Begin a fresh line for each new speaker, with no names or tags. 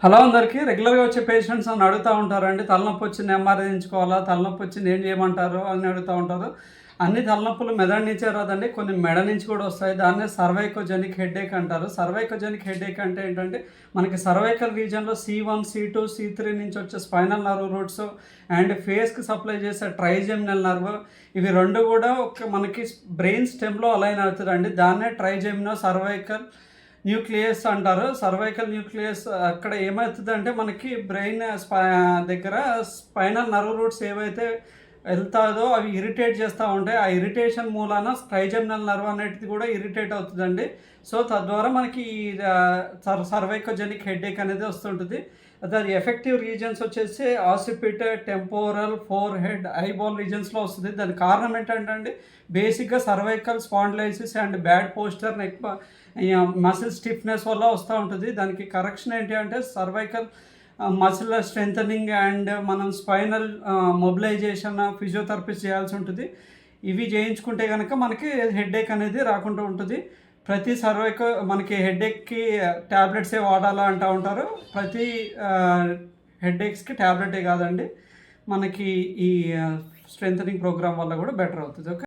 Hello అందరికీ రెగ్యులర్గా వచ్చే పేషెంట్స్ అని అడుగుతూ ఉంటారండి. తలనొప్పి వచ్చింది ఎంఆర్ఐ తీయించుకోవాలా, తలనొప్పి వచ్చింది ఏం చేయమంటారు అని అడుగుతూ ఉంటారు. అన్ని తలనొప్పులు మెదడు నుంచే రాదండి, కొన్ని మెడ నుంచి కూడా వస్తాయి. దాన్నే సర్వైకోజెనిక్ హెడేక్ అంటారు. సర్వైకోజెనిక్ హెడేక్ అంటే ఏంటంటే మనకి సర్వైకల్ రీజియన్లో C1, C2, C3 నుంచి వచ్చే స్పైనల్ నర్వ్ రూట్స్ అండ్ ఫేస్కి సప్లై చేసే ట్రైజెమినల్ నర్వ్, ఇవి రెండు కూడా మనకి బ్రెయిన్ స్టెమ్లో అలైన్ అవుతుందండి. దాన్నే ట్రైజెమినో సర్వైకల్ న్యూక్లియస్ అంటారు. సర్వైకల్ న్యూక్లియస్ అక్కడ ఏమవుతుందంటే మనకి బ్రెయిన్ దగ్గర స్పైనల్ నర్వ్ రూట్స్ ఏవైతే వెళ్తాదో అవి ఇరిటేట్ చేస్తూ ఉంటాయి. ఆ ఇరిటేషన్ మూలాన ట్రైజెమినల్ నర్వ్ అనేది కూడా ఇరిటేట్ అవుతుందండి. సో తద్వారా మనకి ఈ సర్వైకోజెనిక్ హెడేక్ అనేది వస్తుంటుంది. దాని ఎఫెక్టివ్ రీజన్స్ వచ్చేసి ఆసిపిట్, టెంపోరల్, ఫోర్ హెడ్, ఐబాల్ రీజన్స్లో వస్తుంది. దానికి కారణం ఏంటంటే బేసిక్గా cervical spondylosis and bad poster, neck muscle stiffness వల్ల వస్తూ ఉంటుంది. దానికి కరెక్షన్ ఏంటి అంటే సర్వైకల్ మసిల్ స్ట్రెంథనింగ్ అండ్ మనం స్పైనల్ మొబిలైజేషన్, ఫిజియోథెరపీ చేయాల్సి ఉంటుంది. ఇవి చేయించుకుంటే కనుక మనకి హెడేక్ అనేది రాకుండా ఉంటుంది. ప్రతి మనకి హెడేక్కి ట్యాబ్లెట్సే వాడాలా అంటూ ఉంటారు. ప్రతి హెడేక్స్కి ట్యాబ్లెటే కాదండి, మనకి ఈ స్ట్రెంథనింగ్ ప్రోగ్రామ్ వల్ల కూడా బెటర్ అవుతుంది. ఓకే.